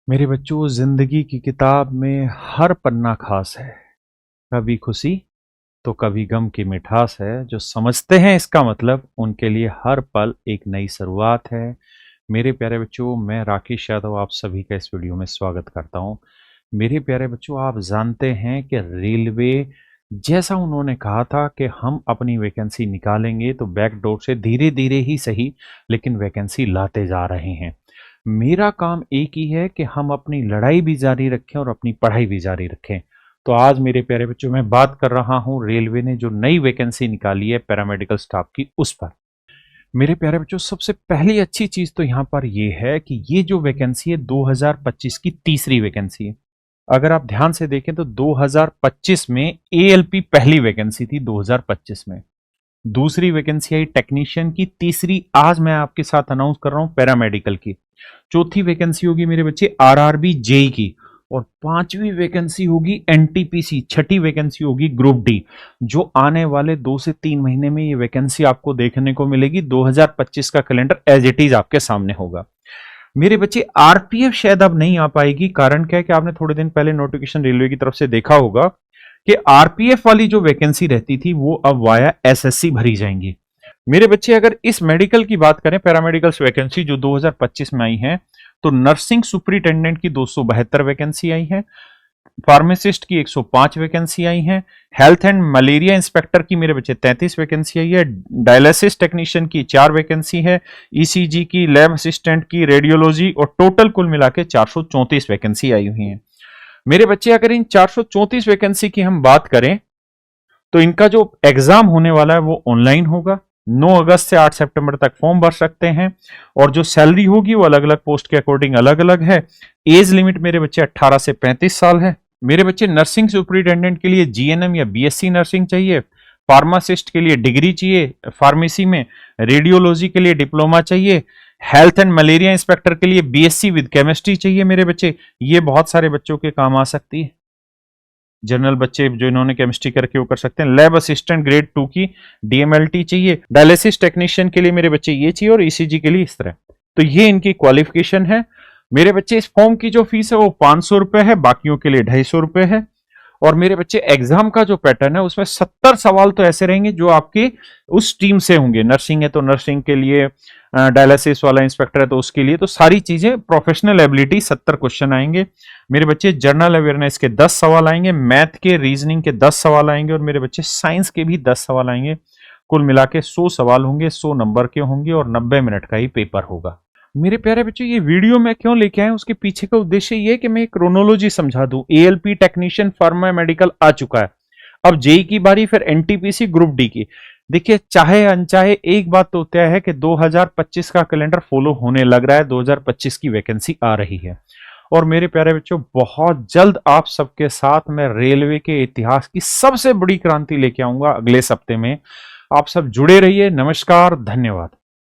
मेरे बच्चों, जिंदगी की किताब में हर पन्ना खास है। कभी खुशी तो कभी गम की मिठास है। जो समझते हैं इसका मतलब, उनके लिए हर पल एक नई शुरुआत है। मेरे प्यारे बच्चों, मैं राकेश यादव आप सभी का इस वीडियो में स्वागत करता हूं। मेरे प्यारे बच्चों, आप जानते हैं कि रेलवे, जैसा उन्होंने कहा था कि हम अपनी वैकेंसी निकालेंगे, तो बैकडोर से धीरे धीरे ही सही, लेकिन वैकेंसी लाते जा रहे हैं। मेरा काम एक ही है कि हम अपनी लड़ाई भी जारी रखें और अपनी पढ़ाई भी जारी रखें। तो आज मेरे प्यारे बच्चों, मैं बात कर रहा हूं रेलवे ने जो नई वैकेंसी निकाली है पैरामेडिकल स्टाफ की, उस पर। मेरे प्यारे बच्चों, सबसे पहली अच्छी चीज तो यहां पर यह है कि ये जो वैकेंसी है 2025 की तीसरी वैकेंसी है। अगर आप ध्यान से देखें तो 2025 में एएलपी पहली वैकेंसी थी, 2025 में दूसरी वैकेंसी आई टेक्नीशियन की, तीसरी आज मैं आपके साथ अनाउंस कर रहा हूं पैरामेडिकल की। चौथी वैकेंसी होगी मेरे बच्चे आरआरबी जेई की, और पांचवी वैकेंसी होगी एनटीपीसी, छठी वैकेंसी होगी ग्रुप डी। जो आने वाले 2 से 3 महीने में ये वैकेंसी आपको देखने को मिलेगी। 2025 का कैलेंडर एज इट इज आपके सामने होगा। मेरे बच्चे, आरपीएफ शायद अब नहीं आ पाएगी। कारण क्या है कि आपने थोड़े दिन पहले नोटिफिकेशन रेलवे की तरफ से देखा होगा कि आरपीएफ वाली जो वैकेंसी रहती थी वो अब वाया एसएससी भरी जाएंगी। मेरे बच्चे, अगर इस मेडिकल की बात करें, पैरामेडिकल्स वैकेंसी जो 2025 में आई है, तो नर्सिंग सुपरिटेंडेंट की 272 वैकेंसी आई है, फार्मासिस्ट की 105 वैकेंसी आई है, हेल्थ एंड मलेरिया इंस्पेक्टर की मेरे बच्चे 33 वैकेंसी आई है, डायलिसिस टेक्नीशियन की 4 वैकेंसी है, ईसीजी की, लैब असिस्टेंट की, रेडियोलॉजी, और टोटल कुल मिला के 434 वैकेंसी आई हुई है। मेरे बच्चे, अगर इन 434 वैकेंसी की हम बात करें, तो इनका जो एग्जाम होने वाला है वो ऑनलाइन होगा। 9 अगस्त से 8 सितंबर तक फॉर्म भर सकते हैं, और जो सैलरी होगी वो अलग अलग पोस्ट के अकॉर्डिंग अलग अलग है। एज लिमिट मेरे बच्चे 18 से 35 साल है। मेरे बच्चे, नर्सिंग सुपरिटेंडेंट के लिए जीएनएम या बीएससी नर्सिंग चाहिए, फार्मासिस्ट के लिए डिग्री चाहिए फार्मेसी में, रेडियोलॉजी के लिए डिप्लोमा चाहिए, हेल्थ एंड मलेरिया इंस्पेक्टर के लिए बीएससी विद केमिस्ट्री चाहिए। मेरे बच्चे, ये बहुत सारे बच्चों के काम आ सकती है। जनरल बच्चे जो इन्होंने केमिस्ट्री करके वो कर सकते हैं। लैब असिस्टेंट ग्रेड 2 की डीएमएलटी चाहिए। डायलिसिस टेक्नीशियन के लिए मेरे बच्चे ये चाहिए, और ईसीजी के लिए इस तरह। तो ये इनकी क्वालिफिकेशन है। मेरे बच्चे, इस फॉर्म की जो फीस है वो 500 रुपए है, बाकियों के लिए 250 रुपए है। और मेरे बच्चे, एग्जाम का जो पैटर्न है उसमें 70 सवाल तो ऐसे रहेंगे जो आपके उस टीम से होंगे। नर्सिंग है तो नर्सिंग के लिए, डायलिसिस वाला इंस्पेक्टर है तो उसके लिए, तो सारी चीजें प्रोफेशनल एबिलिटी 70 क्वेश्चन आएंगे। मेरे बच्चे, जनरल अवेयरनेस के 10 सवाल आएंगे, मैथ के, रीजनिंग के 10 सवाल आएंगे, और मेरे बच्चे साइंस के भी 10 सवाल आएंगे। कुल मिला के 100 सवाल होंगे, 100 नंबर के होंगे, और 90 मिनट का ही पेपर होगा। मेरे प्यारे बच्चों, ये वीडियो मैं क्यों लेके आया, उसके पीछे का उद्देश्य ये है कि मैं क्रोनोलॉजी समझा दूं। एएलपी टेक्नीशियन फार्मा मेडिकल आ चुका है, अब जेई की बारी, फिर एनटीपीसी ग्रुप डी की। देखिए, चाहे अनचाहे एक बात तो तय है कि 2025 का कैलेंडर फॉलो होने लग रहा है, 2025 की वैकेंसी आ रही है। और मेरे प्यारे बच्चों, बहुत जल्द आप सबके साथ मैं रेलवे के इतिहास की सबसे बड़ी क्रांति लेके आऊंगा अगले सप्ते में। आप सब जुड़े रहिए। नमस्कार, धन्यवाद।